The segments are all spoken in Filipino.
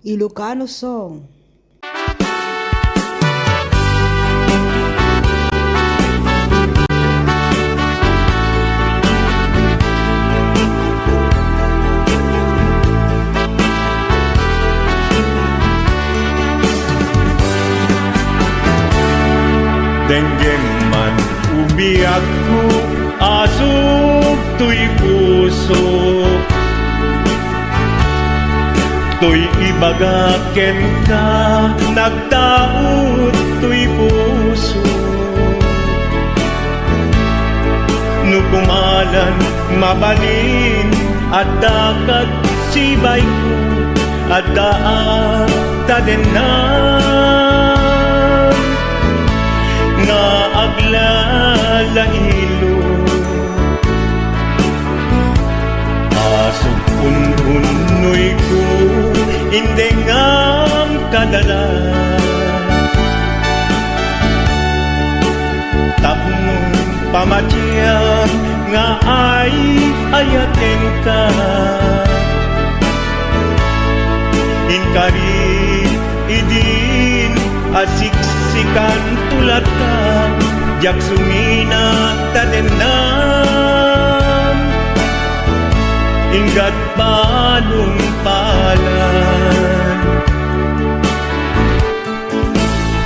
Ilocano song. Denggem man umiyak ko, asog to'y puso. To'y ibagaken ka, nagtaot to'y puso. Nukumalan, mabalin, at dakat sibay ko, at daan tadenan. Nga aglalahilo, asog unhunoy ko, hindi ngam kadala. Tapong pamatiyang nga ay ayaten ka. Inkari idin asiksikan tulat ka, jak sumina tadenan. Ingat panumpalan,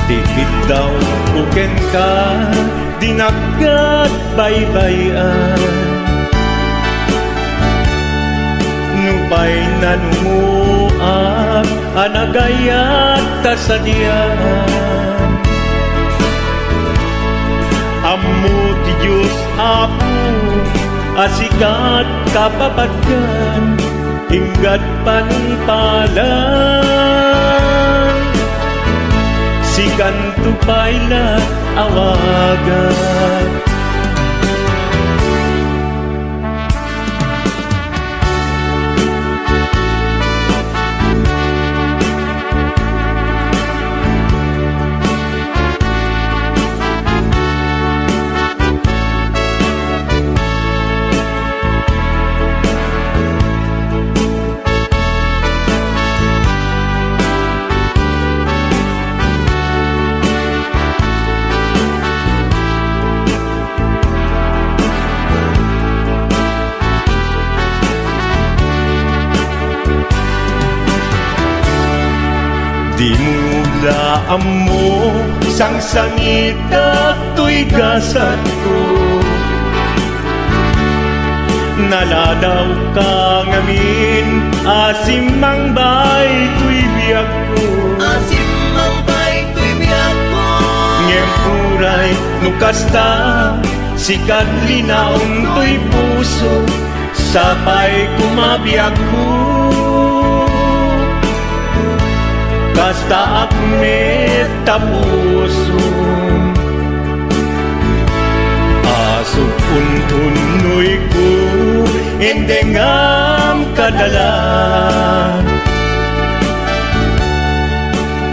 dikit daw buken ka, dinagat baybayan. Nupay nanumuak, anagayat tasadian. Ammo ti Diyos Apo, asikat kapapatkan, ingat panumpalan. Sikan tupayla awagan. Di mula mo sang sangit at to'y gasat ko. Naladaw ka ngamin, asim mang bay to'y biyak ko. Asim mang bay to'y biyak ko. Ngem uray nukasta, sikat linaong to'y puso, sapay kumabiyag ko. Kasta akmet tapuso, asok untunoy ko, hindi ngam kadala.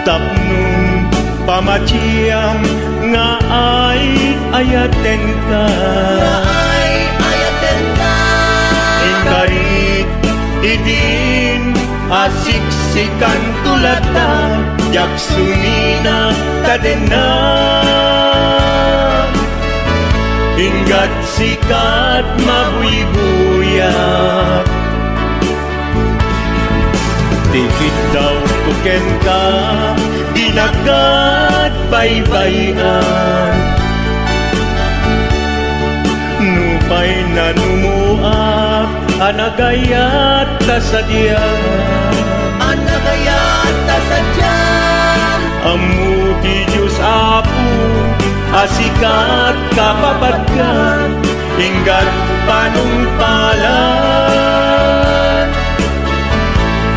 Tapnong pamatiyang nga ay ayaten ka. Nga ay ayaten ka. Inkarit idin asiksikan tulatan, jak sumina tadenan. Ingat sikat mabuy-buyak, dikit daw tuken ka, dinagat baybayan. Nupay nanumuak, anagayat tasadyan. Anagayat tasadyan. Ammo ti Diyos Apo, asikat kapapatkan, ingat panumpalan.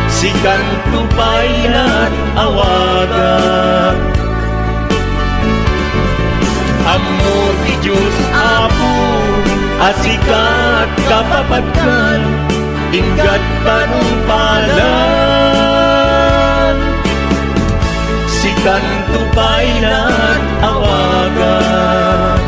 Sikan tupayan awagan. Ammo ti Diyos Apo, asikat kapapatkan, ingat panumpalan. Sikan tupayan awagan.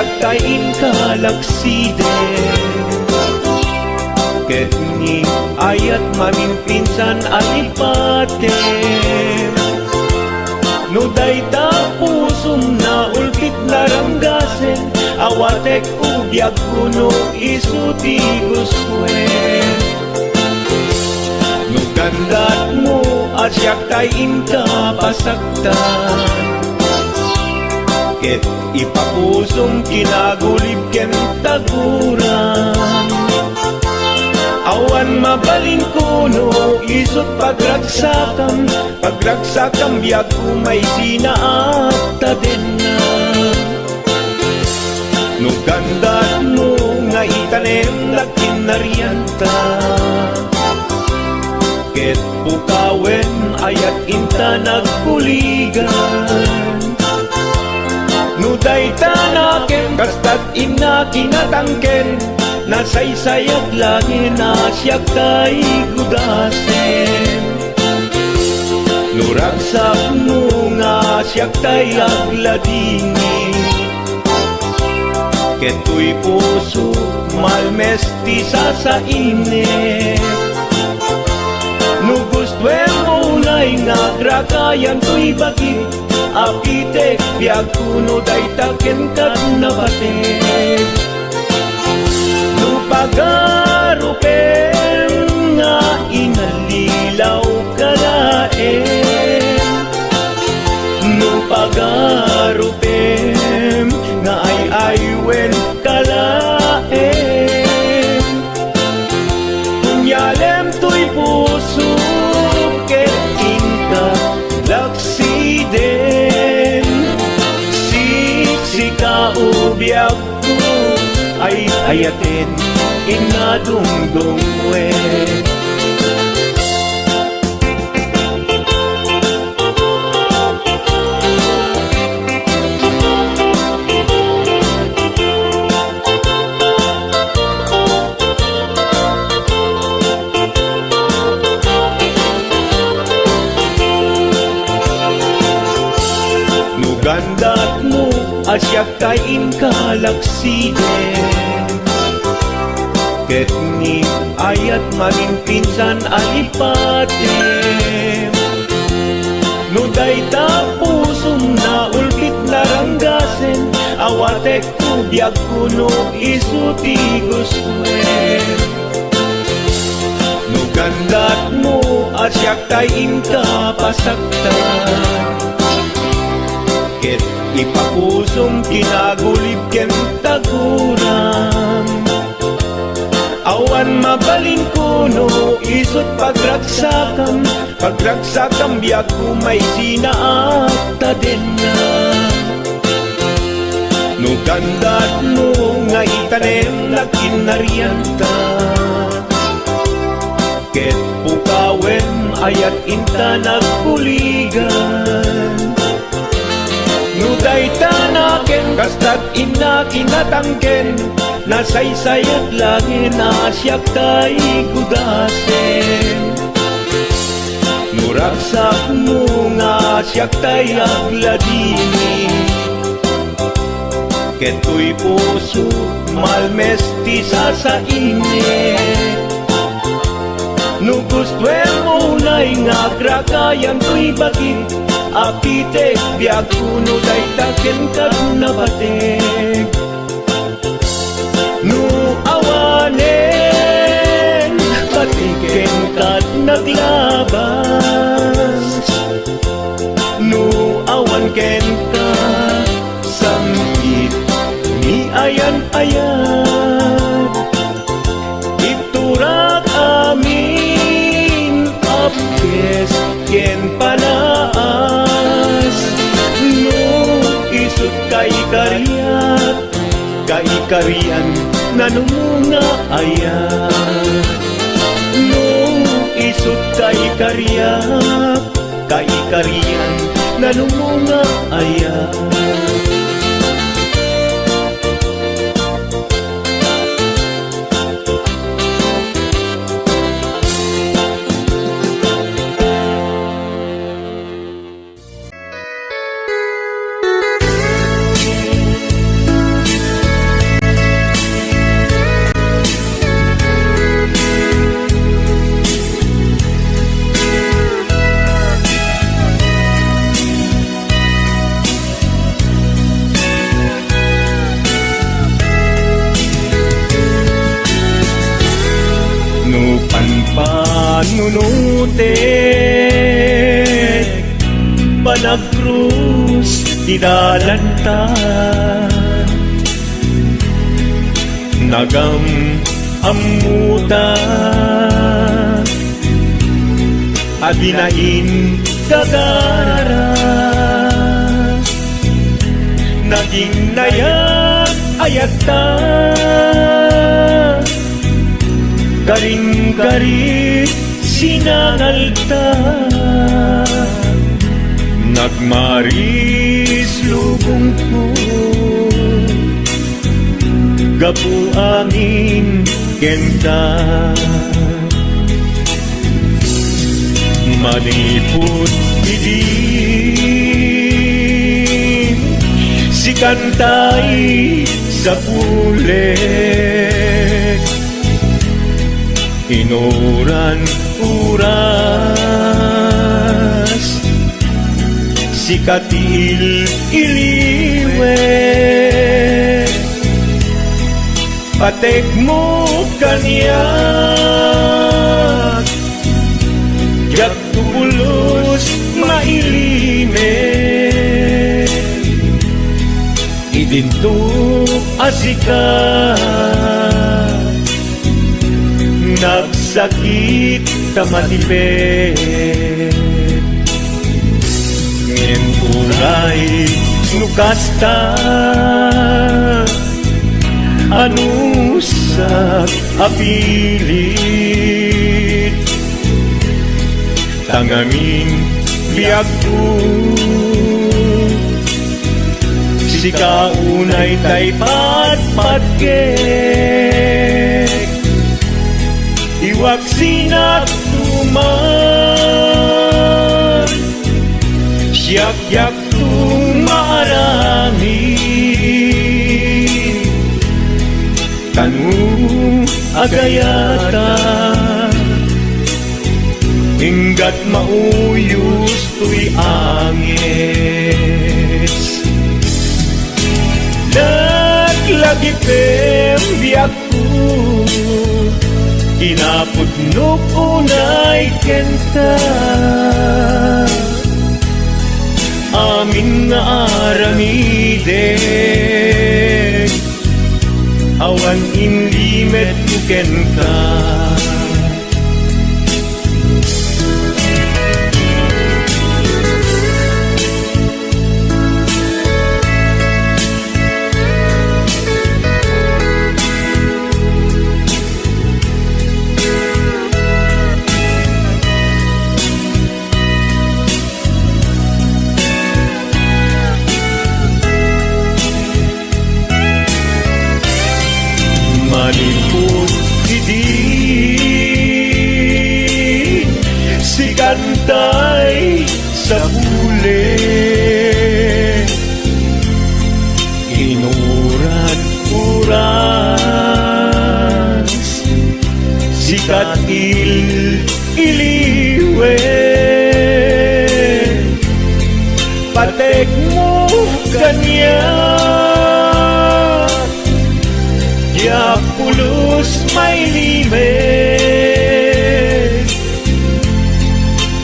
siya kain kalaksiden. Ket ni ayat mamimpinsan alipaten. No dayta pusum na ulpit naranggasen, awatek ubiyag kuno isuti guswen. No gandat mo asyak tayin ka pasaktan, ket ipapusum kinagulib ken taguran. Awan mabalin kuno isut pagragsakam, pagragsakam biag umay sinaakta din na. No gandat mo nga itanem na kinarianta, ket pukawen ayat inta nagkuligan. No dayta naken kastat ina kinatangken, nasaysayat langin na siya kay gudasen. Nuragsak mo nga siya kay agladini, keto'y puso malmestisa sa init. No gustuem mo na'y nga grakayan to'y bagi, apitek biag kuno daytaken kat nabatek. Pagarupen nga inalilaw kalaen, no pagarupen nga ay aywen kalaen. Kunyalem to'y puso ket inka laksiden, siksika ubiyag ko ay ayaten inadungdung we. Nugandat mo asyak kain kalaksiden, ket ni ayat mamimpinsan alipaten. No dayta pusum na ulpit naranggasen, awatek ubiyag kuno isuti guswen. No gandat mo asyak tayin ka pasaktan, ket ipapusum kinagulib ken taguran. Awan mabalin kuno isut pagragsakam, pagragsakam biag umay sinaakta din na. No gandat mo nga itanem na kinarianta, ket pukawen ayat inta nagkuligan. No dayta naken kastat ina kinatangken, nasaysayat langin na siya kay gudasen. Nuragsak mo nga siya kay agladini, keto'y puso malmestisa sa init. No gustuem mo na'y nga grakayan to'y bagi, apitek biag kuno daytaken kat nabatek. No awanen patiken kat naglabas, no awan ken ka samgit ni ayan-ayan. Iturak amin apkes ken panaas, no isut kay karyat, kay karian nanumunga ayan. No isut kay karyat, kay karian nanumunga ayan. Banagkrus idalanta nagam amuta adinain gagara naging nayak ayata garing-garing sinangalta nagmaris lubong ko gapu angin kenta maniput idin si kantay sa pulet inuran uras si katil iliwe patek mo kanya yak tulos mailime idinto asika nagsakit tamatipet ngin uray nukasta anusak apilit tangamin biag ko si kaunay tay patpatgek iwag sinat tuman siyak-yak tumarami tanu agayata hinggat mauyos tuy angis naglagi biyak ko kinaputnok unay kenta amin na aramiden awan inlimet buken ka maniput idin si kantay sa pulet inuran-uran si katil iliwe patek mo kanya ya pulos may limet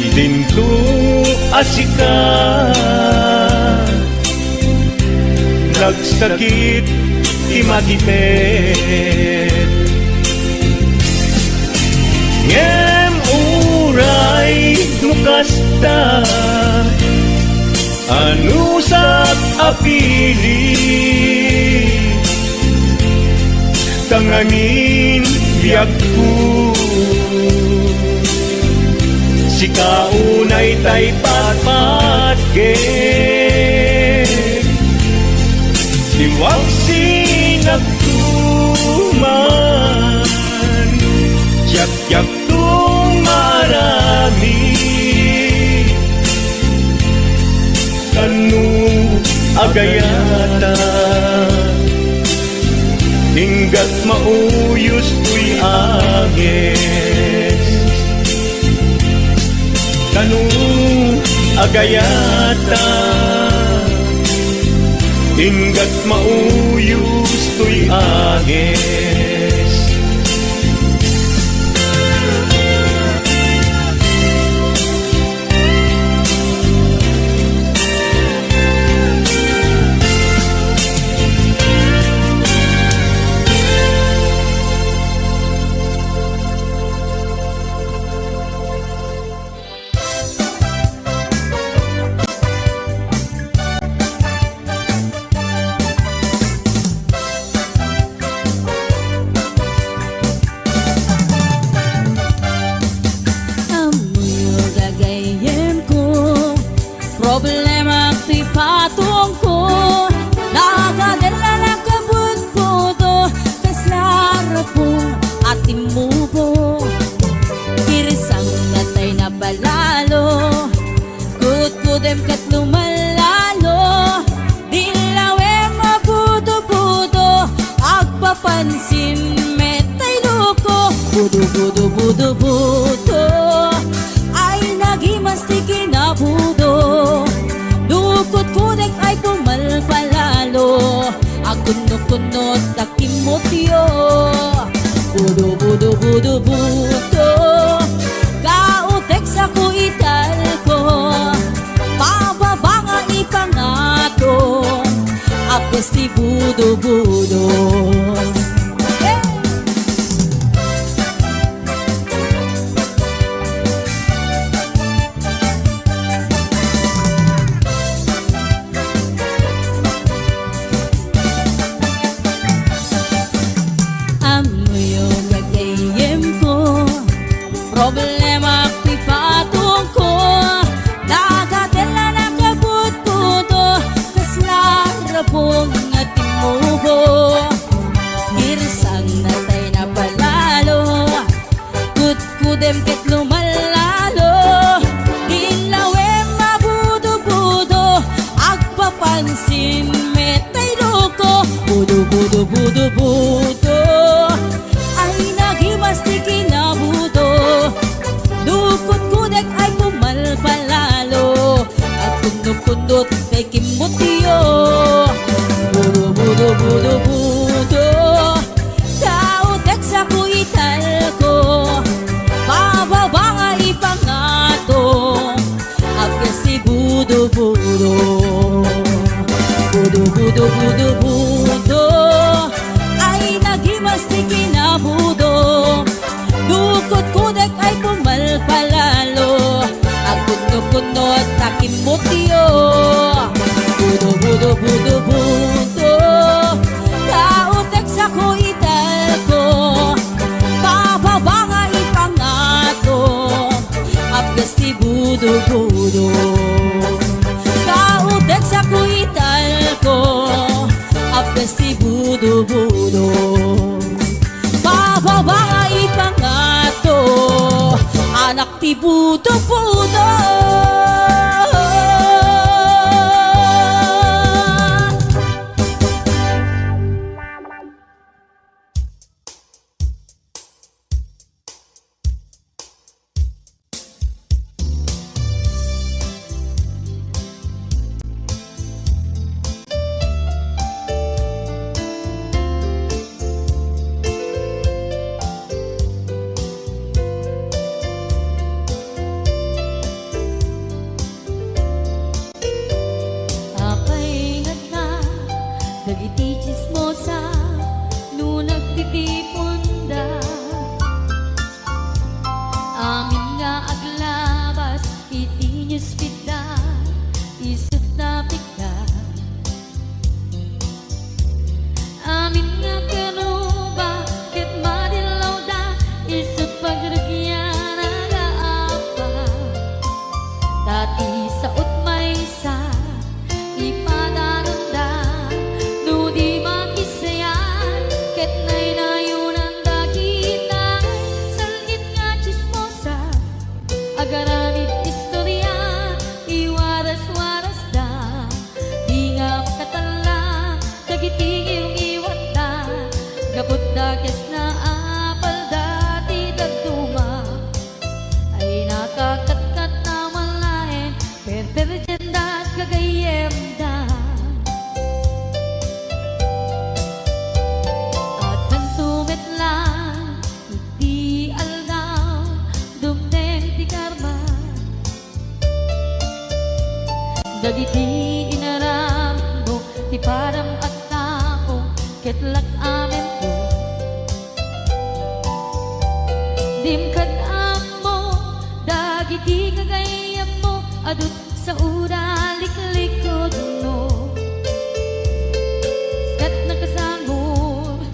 idinto asika nagsakit imatipet ngem uray nukasta anusak apili tangangin biyak ko si kaunay tay patpatgek iwag sinagtuman yak-yak tumarami kanu agayata hinggat mauyos tuy agis kanu agayata hinggat mauyos tuy agis Problema to'y patungko, nagadala na kabut-buto, kaslara po at imubo. Kirisang natay na balalo, kut-kutem kat lumalalo, dilawe mabudo-budo, agpapansin metay luko. Budo-budo-budo-budo, ay nagimasti kinabudo. Dukot-kudek ay pumalpalalo, akunot-kunot takimotyo. Budo-budo-budo-budo, kautek sa kuital ko, pababa nga ipangato, apos ti budo-budo. Problema ko'y patungko, nagadala na kabut-buto, kaslara pong atimubo. Kirsang natay na palalo, kut-kudem ket lumalalo, dilawe mabudo-budo, agpapansin metay loko. Budo-budo-budo-budo, ay nagimasti kinabudo. Dukot-kudek ay pumalpalalo, at kundot-kundot kay kimutyo. Budo-budo-budo-budo, kautek sa kuital ko, pababa nga ipangato, apos si budo-budo. Budo-budo-budo-budo, ay nagimasti kinabudo. Dukot-kudek ay pumalpalalo, at kunot-kunot takimutyo. Budo-budo-budo-budo, kautek sa kuital ko, pababa nga ipangato, apos ti budo-budo. Kautek sa kuital ko, apos ti budo-budo. Pababa nga ipangato, anak ti budo-budo. Dagiti chismosa, no nagtitipunda, amin nga aglabas, iti newsfeed isut na pigda. Amin nga kanuba, ket madilaw da, isut pagragyan nagaapa. Dati sa utmay sa ipadananda, no di makisayan, ket nay nayunan dakita, salit nga chismosa, agaramid istorya, iwaras-waras da, di nga makatala, dagiti iyong iwat da, gabot da kes na apal dati dagduma, ay nakakatkat na malain, perperjen da gagayem da. At nantumit lang, iti aldaw, dumdeng ti karma, dagiti inaram mo, ti param at tao, ketlak amen ko. Dimkad mo, dagiti kagayam mo, adut sa ura liklikod mo. Skat nakasagod,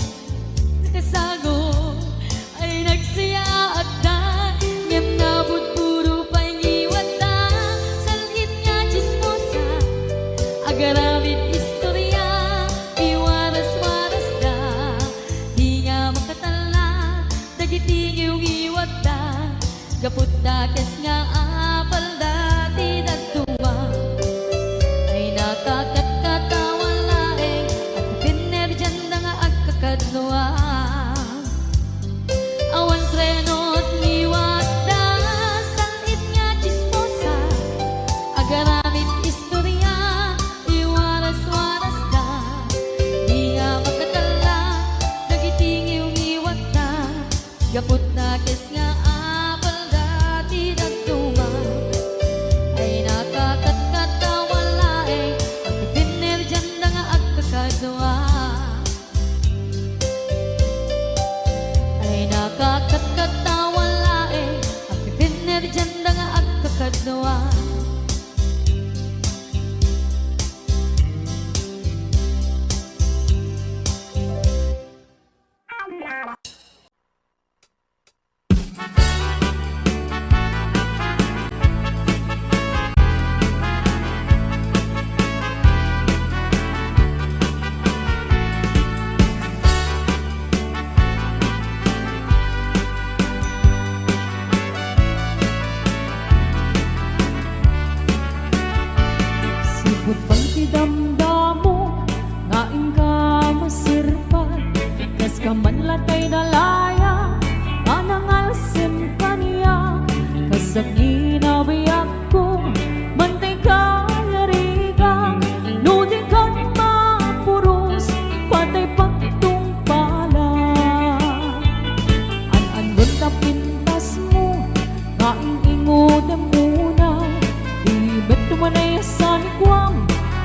ay nagsaya at da, ngem nabut puro pa'y ngiwat da, salit nga chismos nakes nga apal dati dagtuma ay nakakatawan laeng at pinerjan na nga agkakadwa awan trenot liwat da sangit nga chismosa agaramit istorya iwaras-waras da di nga makatala dagiting iwat da gapot na kes nga apal dati nagtuma ay nakakatkatawan laeng at pinerjan na nga agkakadwa ay nakakatkatawan laeng at pinerjan na nga agkakadwa Sipot bang tidamdamo, ngain ka masirpan, kas ka man latay dalaya, anangal sim kaniya, kasag inabiyak ko, mantay ka yarigang, nudi kan mapuros, patay pagtung pala. An-an ka pintas mo, ngain ingod ang muna, ibet tumanay sa nikwang,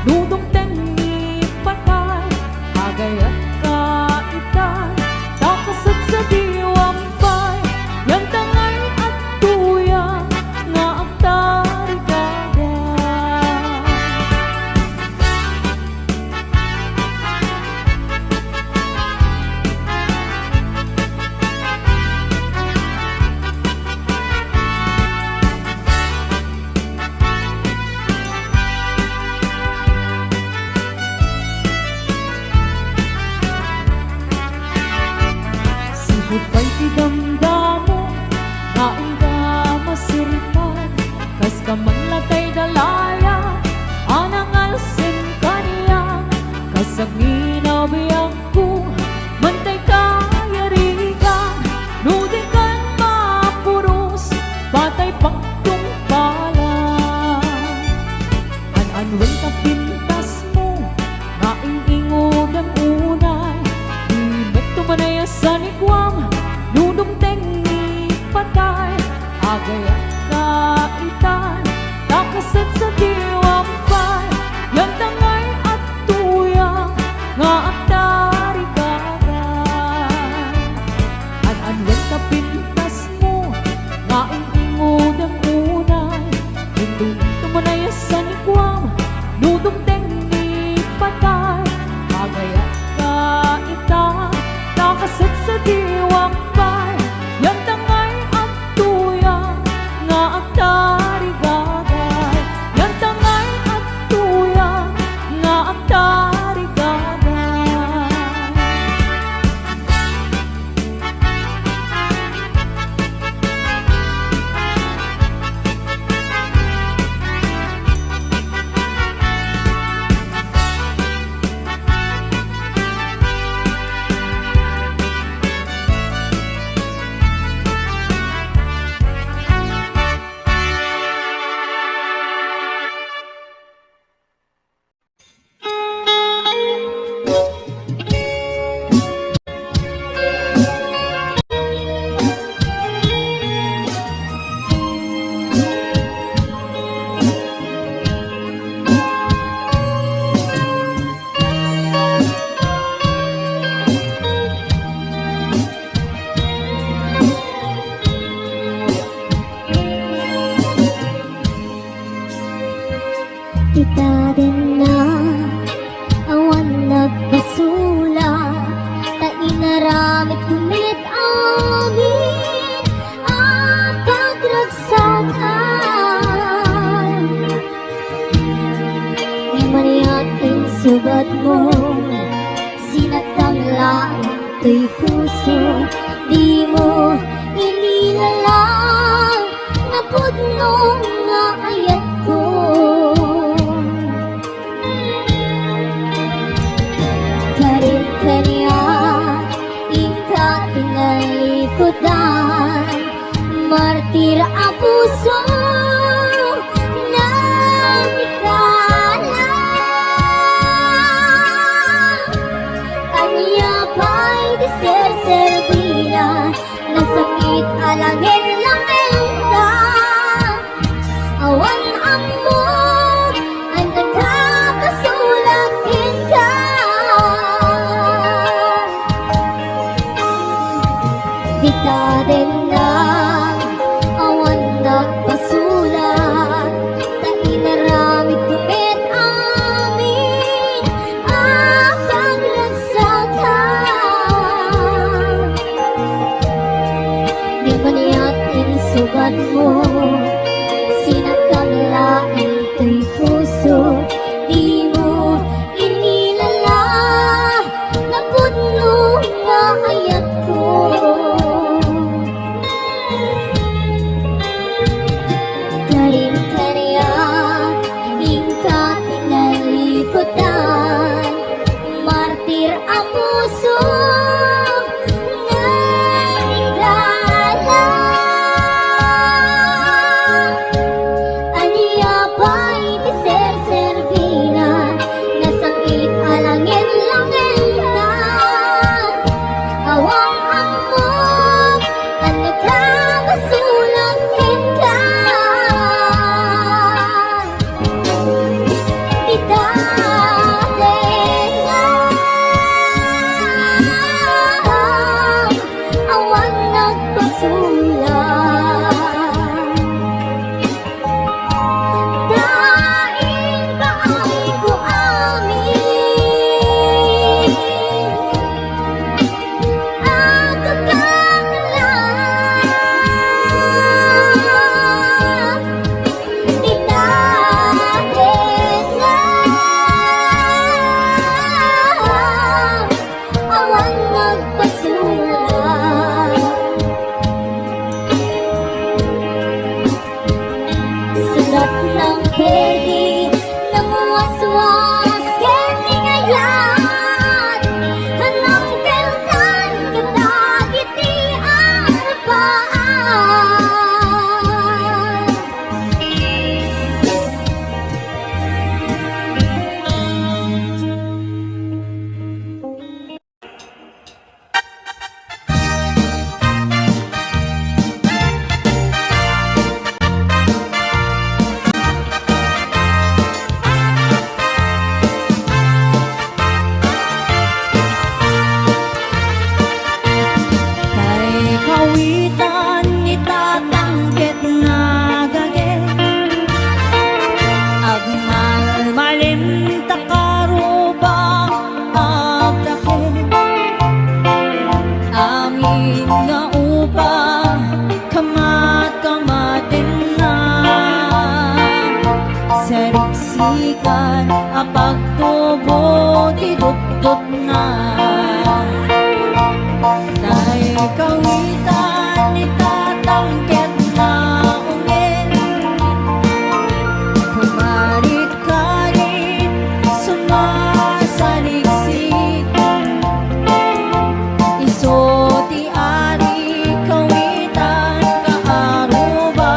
nudong tengi patay, agayat kaitan, takasat sa diwampay, yan tangay at tuyang, nga agtari gagay. Sipot ba'y tidamdamo, ngain ka masirpan, kas ka man latay dalaya, anangal sim kaniya, kasag inabiyak ko, mantay ka yarigang, nudi kan mapuros, patay pagtung pala. An-anwen ka pintas mo, ngain ingod ang unay, ibet tumanay sa nikwang, nudong tengi patay, agayat kaitan, takasat sa diwampay, yan tangay at tuyang, nga agtari gagay. An-anwen ka pintas mo, ngain ingod ang unay, nudong tumanay sa nikwang, nudong tengi patay, agayat kaitan, takasat sa diwampay, yan tangay at tuyang, nga agtari gagay, yan tangay at tuyang, nga agtari gagay. Kita din na awan nagbasula, tainaramit kumit amin ang pagragsakan. Di maniyakin sugat mo, sinatangla ito'y puso, di mo inilalang na nung nga ayat ko. Karin kanya ika tinalikutan, martir ang puso na ikala. Kanya ba'y di ser-servina, nasakit alangin lang enta. Awan amo ang nagkakasulat ka. Di ka din na awan nagpasulat, ta inaramid kumit amin ang paglagsakan. Di ba niyatin sugat mo, sinakang laing to'y puso, di mo inilala na puno nga ayat ko. Karin kanya ika tinalikutan, martir ang puso na igala. Aniya ba'y di ser-servina, nasakit alangin lang enta. Awang amo ang nagkakasulat ka. Di dati nga awan nagpasulat. Daing ba ay ko amin ang kagagalan. Di dati nga awan nagpasulat. Sulat ng pwede na muwaswas kini ngayon, hanang keltan kadagiti arbaan. Kay kawitan itatanggit nga gagit, agmalmalim takaruba agdakit. Amin nga upa kamat-kamatin na, seriksikan apagtubo tidot-dot na. Dahil kawitan itatangket na ungin, kumarit-karit sumasaliksik. Iso ti ari kawitan kaaruba,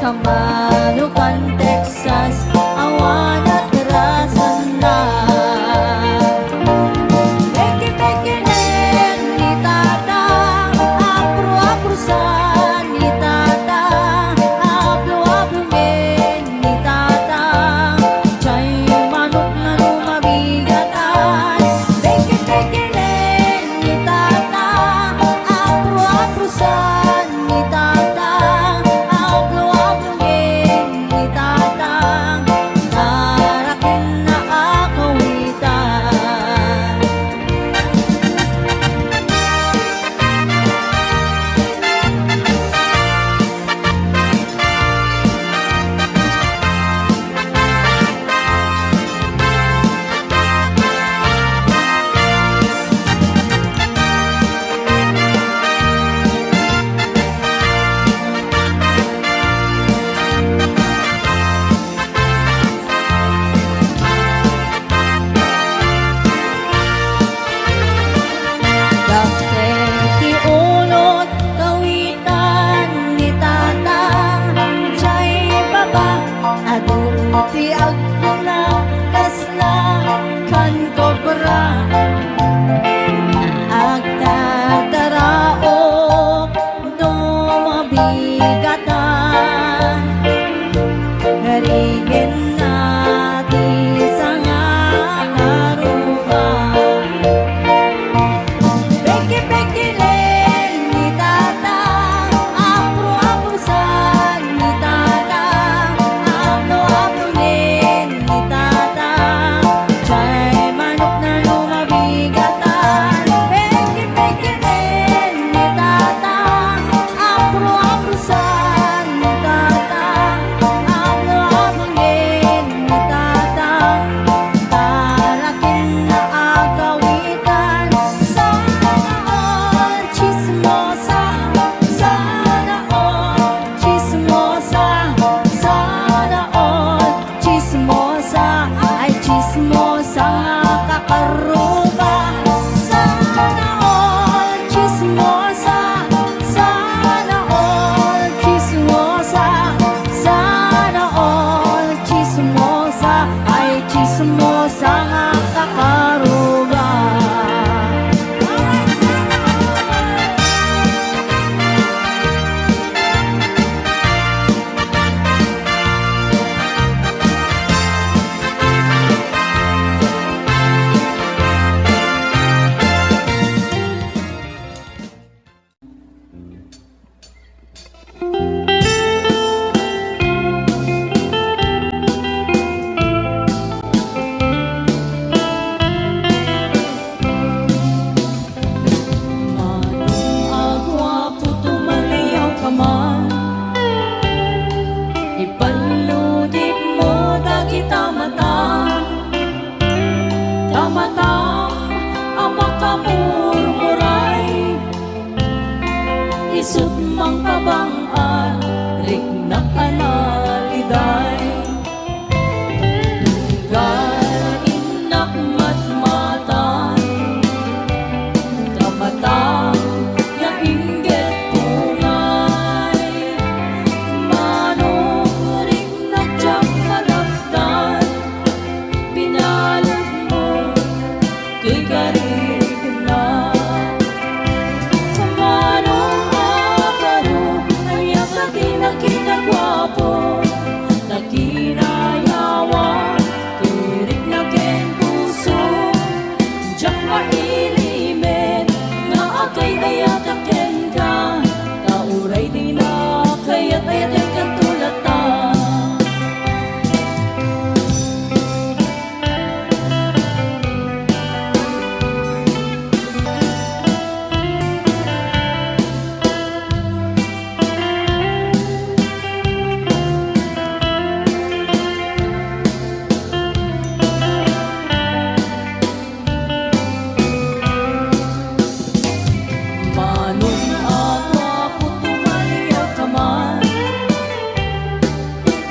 Kamanukan Texas awan at rasan na. Peke-peke nen ni tata, apro-aprosan ni tata, aplo-aplo men ni tata, chay manok na lumabigatan. Peke-peke nen ni tata, apro-aprosan ni tata, aplo-aplo men ni tata,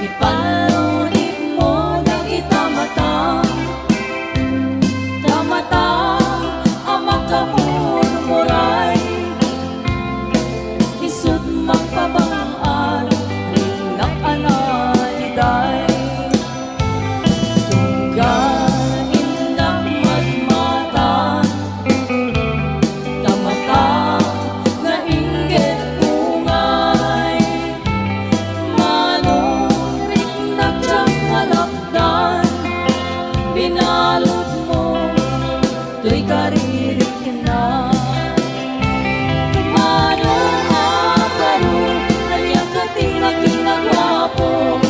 Ipalunit mo na kita mata amak kamurmuray isut magpabangaan rinang analiday tunggain ng magmata kamata na inggit bungay manurik na tiyang halakdan binalot mo to'y karirik na tumanong akaro aliyang katinag ginagwapo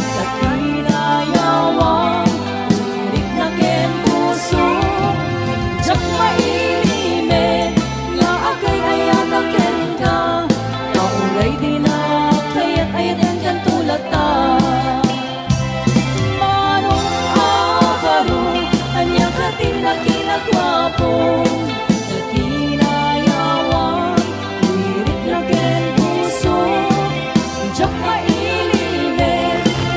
sa kinayawang lirik na ken puso jak mailime nga agay ayat aken ka nauray din kayat ayaten kan tulata manong akaro aliyang katinag ginagwapo sa kinayawang lirik na ken puso jak mailime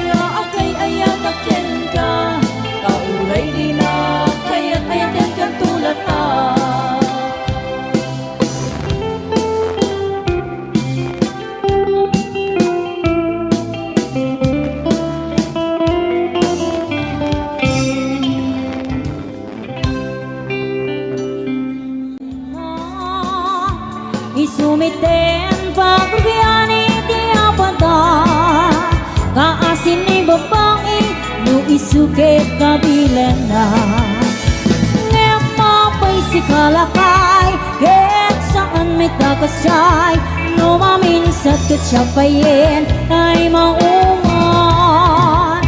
nga agay ayat aken ka kauray din kayat ayaten kan tulata Isumiten pagbiani di apada kaasin ni babae no isukit kabilan na ngepapay si kalakay ket saan may takas siya'y no maminsat ket siyapayin ay maungan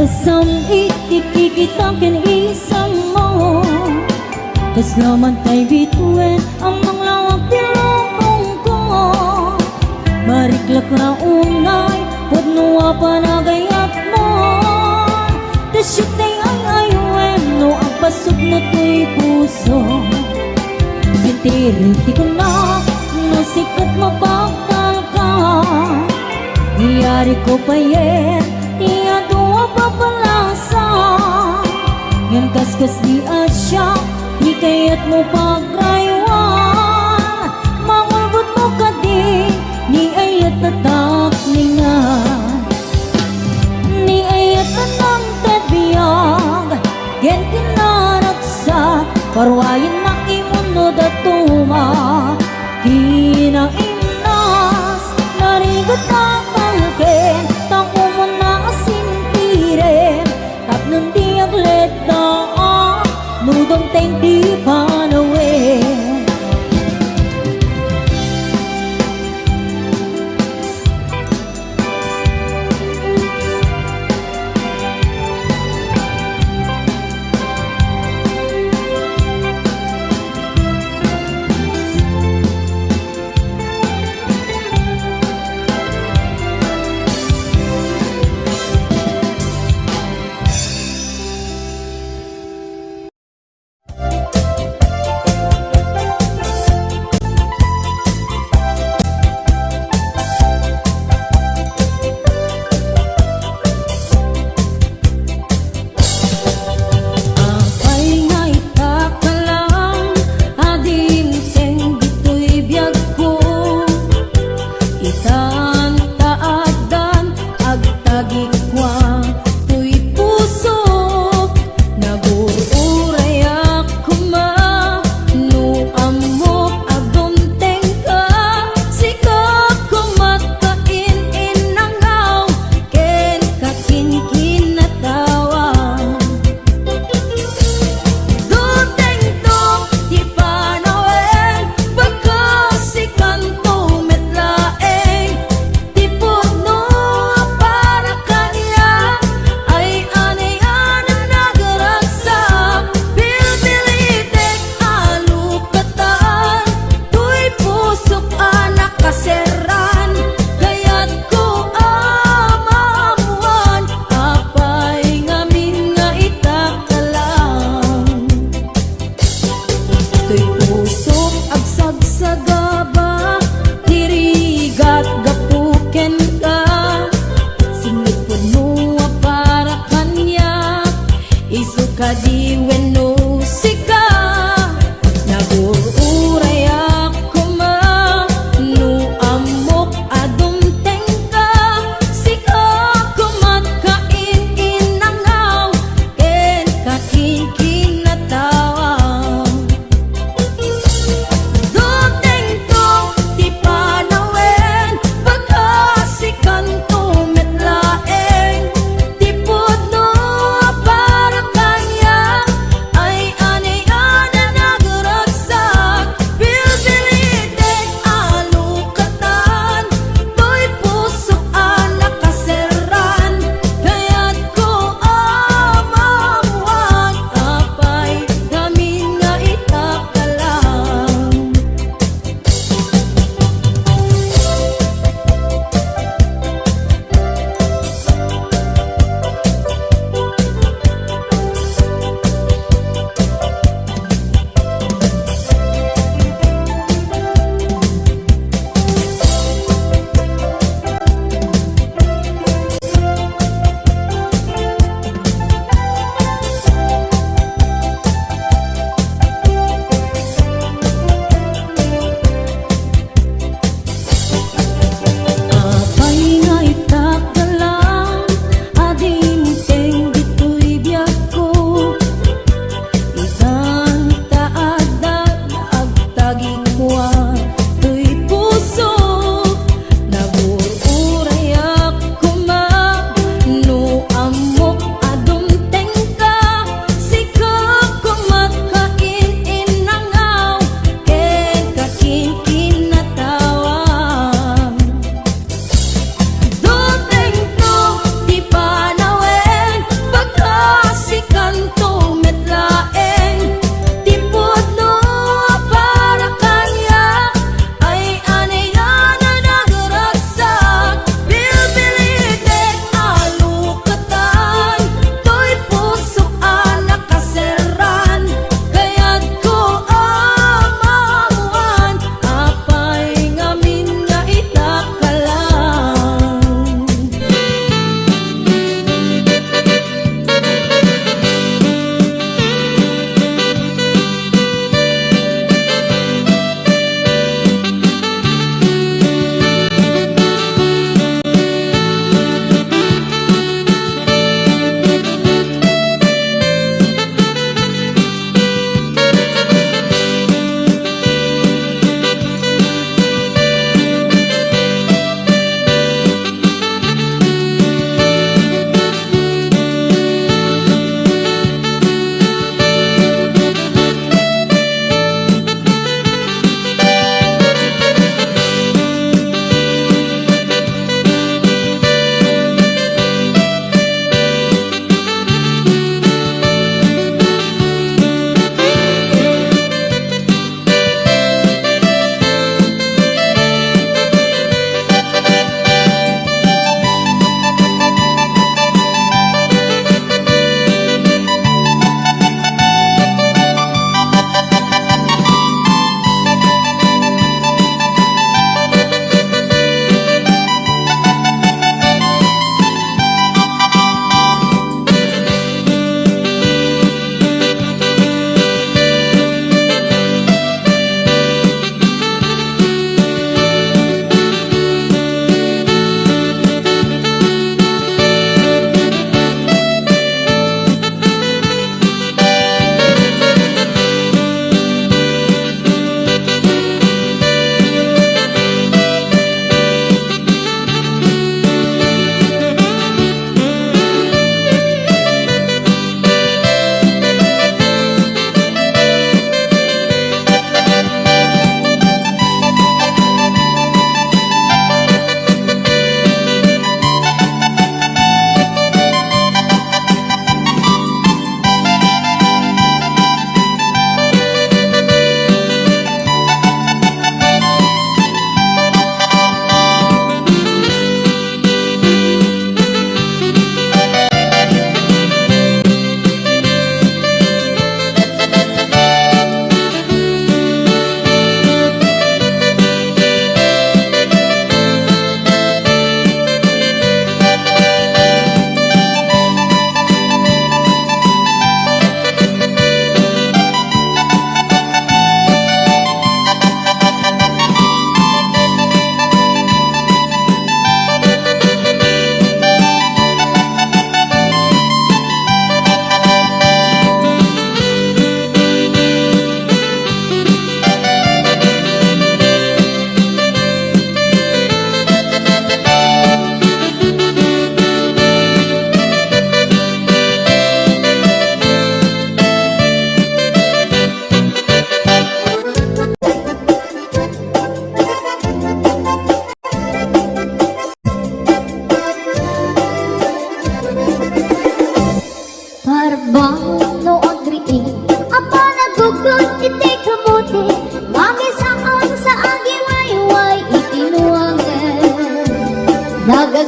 asam ikikitang ken isang mo kas laman tay bituin ang manglawag tilong ko mariklak na unay pudnuwa panagayat mo tasyut tay ay ayuen no ang pasok na to'y puso sintiriti ko na nasikat mapagdal ka iyari ko pa yen iya dua papalasa ngem kaskas di asya di kayat mo pagraywan mangulbot mo kadi ni ayat tatak ningan ni ayat anang tebiyag gen kinaraksa parwayin na imuno datuma kinainas narigat na malken tang umuna asintiren tapnon di agleta nudong teng di panawen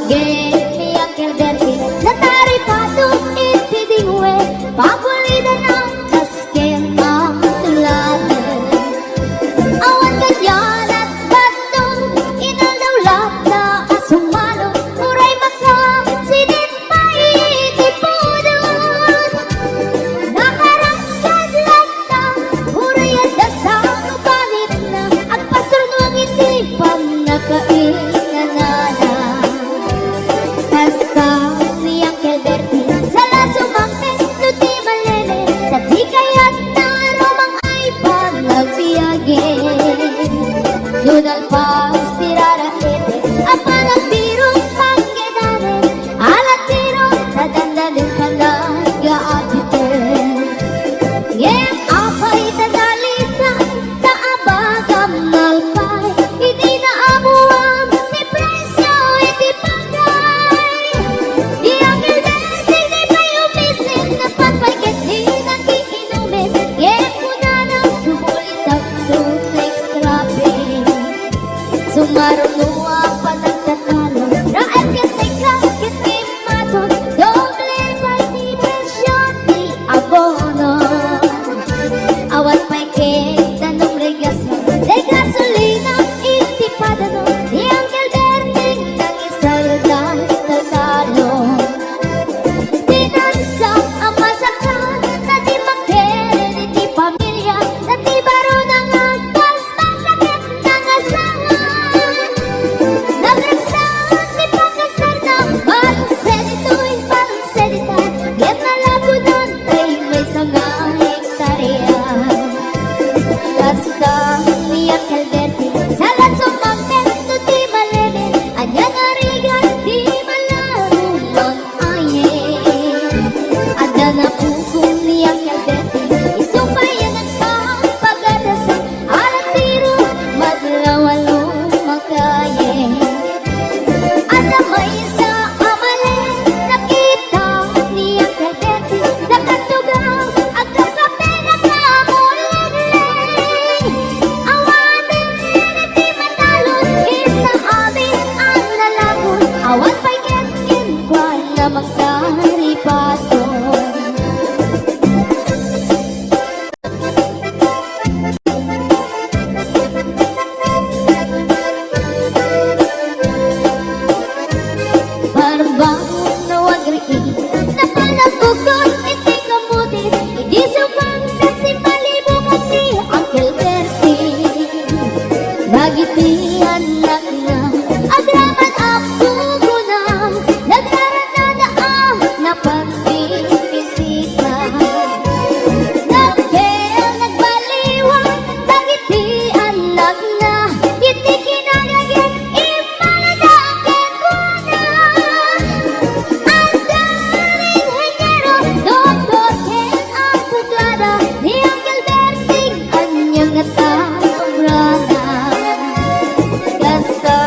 Again, mi Uncle Bertie, natari pato itidingwe, pagulida ng kasken matulagan. Awan ganyan at batong inalawlap na asumalo, uray maka sinit maitipudon. Nakarangkad lang na, uray at dasang upanit na, agpastor nuang hindi pa nakainanana. Basta ni Uncle Bertie, sala sumangkin, nuti malene, tadi kaya't naromang ay panagpiyage. Nunal pas tiraraete, apa nagbirong panggedane, alat tiro, nadandalin ka nag-aatite. Yang apay tadalita, naabagam nalpay, hindi na amuam, ni presyo, hindi pagay. Di Uncle Bertie, di pa yumisin, napapagkat di nakikinumin, yang muna na subulit ang toothpicks grabe. Sumarunua pa nagtatalo, rael kasi kakit di mato, doble pa di presyo, di abono. Awat may cake, tanong regas mo, de gasolina, intipada no, di Uncle Bertie, nang isaldan, tatalo. Tinansang ang masakan, na di magkere, di pamilya, na di baro ng agpas, masakit ng asahan. Nagragsahan, di pagkasar na, balansen ito'y balansenita, get na lagunan, ay may sanga hektarya. Basta ni Uncle Bertie, sala sumangkin, nuti malene, anya narigan, di malarumang aye. Ada na pukong ni Uncle Bertie, isumpayan at pagpagadasan, alat tiro, maglawalong makaye. Ada may isa amale, nakita ni Uncle Bertie, nakatugaw, agkakape na kamuliglay. Awatin di matalon, inaamin ang lalagon, awan pa'y ketkin, kwan na magkaripaton. Parang na wagriin, napalagukon, iti kamutin, hindi subang kasi malibungan ni Uncle Bertie. Nagiti anak na, agraman ang pugo na, nagdaran na ang napanbibisita. Nagkel, nagbaliwan, nagiti anak na, iti kinagagin, ipanadakin ko na. Ang daring hingero, doktor Ken ang puglada, ni Uncle Bertie, anyang natabrana. Basta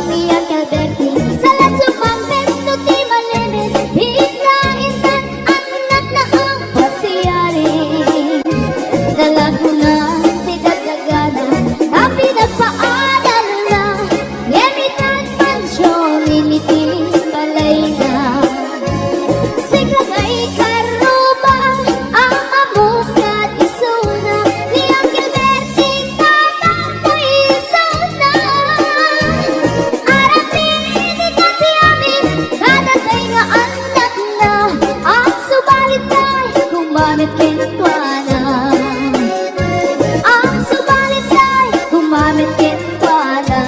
ni Uncle Bertie, sala sumangkin, nuti malene, hilaintan, anak na ang pasyarin. Dalagunan, tidagdagana, tapi nagpaadal na, ngemitan pansyon, initi balay na. Sigla kay karuba, ang amukad isuna, ni Uncle Bertie, tatampoy isuna. Arapin, ikati amin, kadatay nga anak na, ang subalit ay gumamit kintwana. Ang subalit ay gumamit kintwana.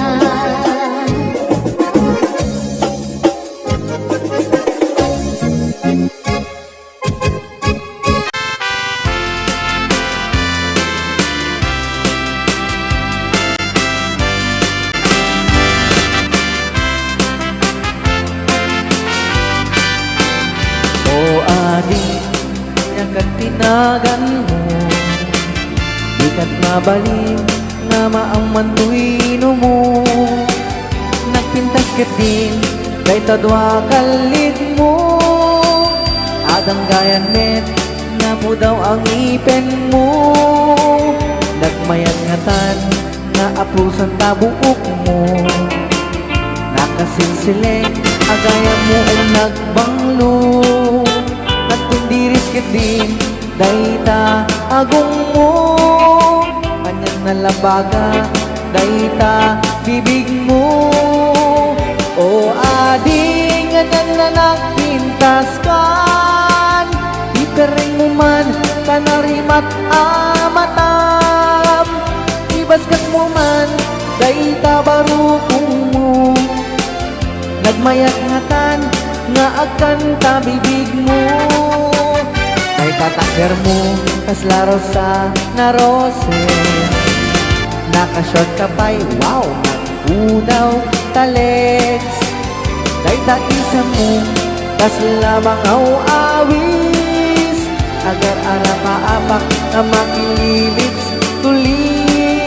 O adik, nyakat tinagan mo, dikat mabaling, na maang mantuino mo. Nagpintas ket din, kay tadwa kalit mo, adang gayan met, na mo daw ang ipen mo. Nagmayat ngatan, na aprusan tabuok mo, nakasilsileng, Agaya mo ay nagbanglo at kundiris kitin dayta agong mo kanyang nalabaga dayta bibig mo. O ading na nagpintas kan ipereng mo man kanarimat amatam ibaskat mo man dayta barukong mo nagmayat ngatan nga akan tabibig mo ay tatakder mo kaslaro sa naroses nakashort ka pa'y wow udaw talex dayta isa mo kas lamang awis agar ara maapak na makililits tulit.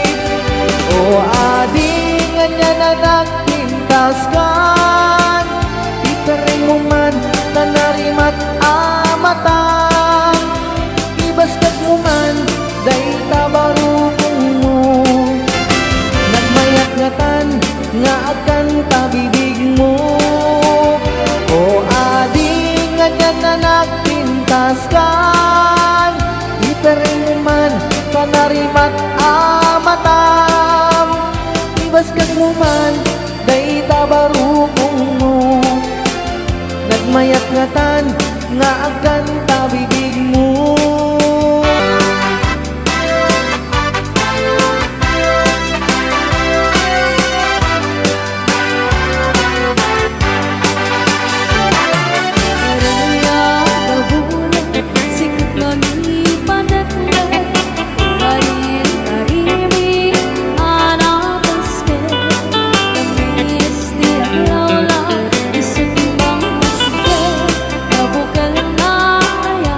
O ading anya na nagpintas kan ipereng mo man tanarimat amatan ibaskat mo man dayta barukong mo nagmayat ngatan nga akan tabibig mo. O ading anya na nagpintas kan ipereng mo man kanarimat amatam ibaskat mo man dayta barukong mo nagmayat ngatan nga akan tabibig mo. Isip bang sige, nabukal na kaya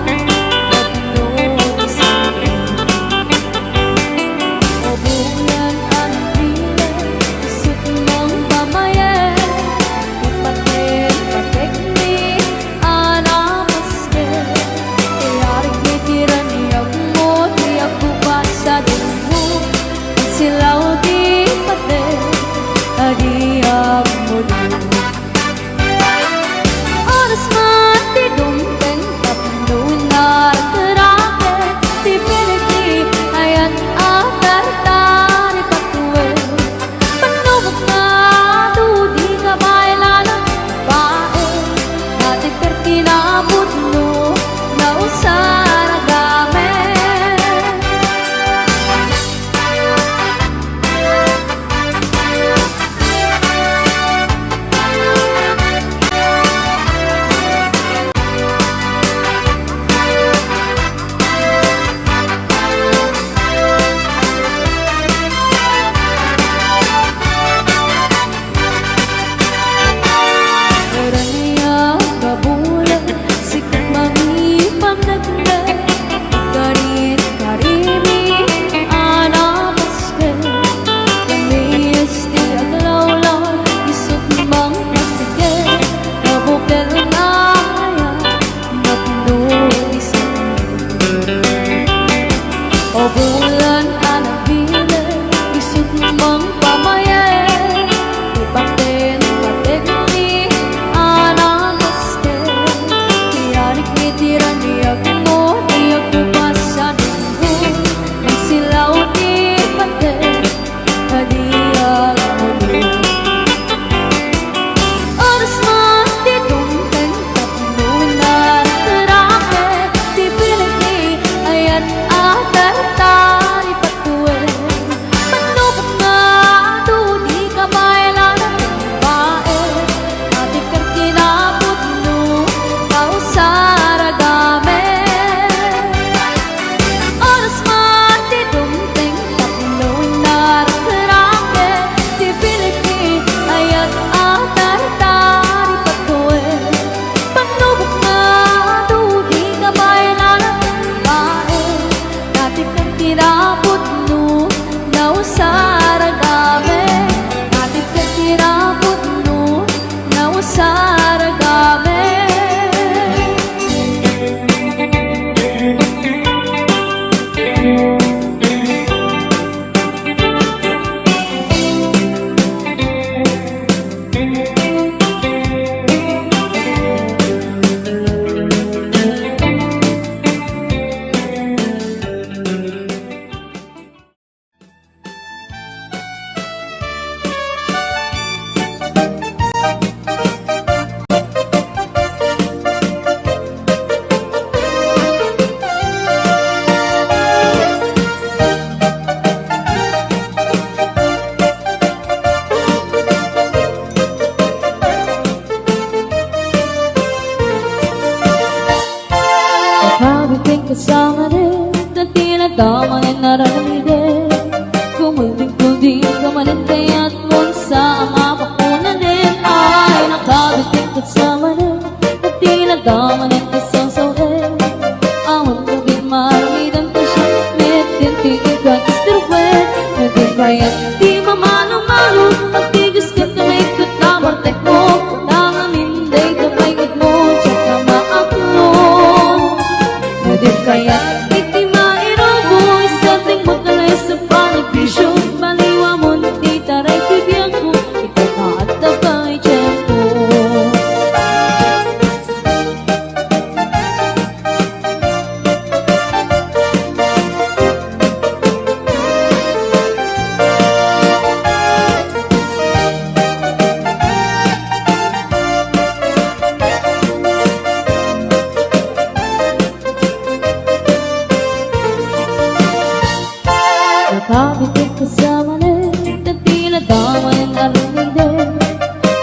aking arimide.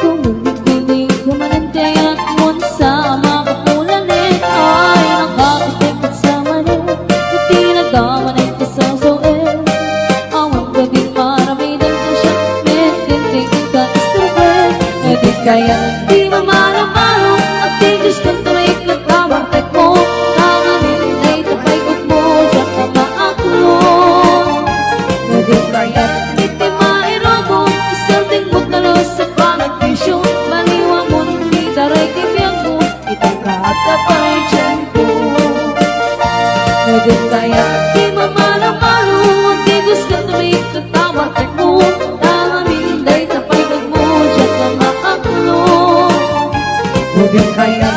Kumulig-kulig kumanante at ngun sa makapulalit ay nakakatikot sa manin. Iti nagkamanay ka sa soe. Awang gabi maramidan ka siya, metintig ka istrubel. Medit kaya di mamalo-malo at di gusto tuwik na kamartek mo. Tanganin ay tapaykot mo siya ka maaklong. Medit kaya iti mairobo, isalding mo talos sa panagpisyo. Baliwa mo di daray kibiyang mo, itang kakapay dyan ko. Medit kaya di mamalo-malo at di gusto tuwik na kamartek mo. Tanganin ay tapaykot mo siya ka maaklong. Pwede kaya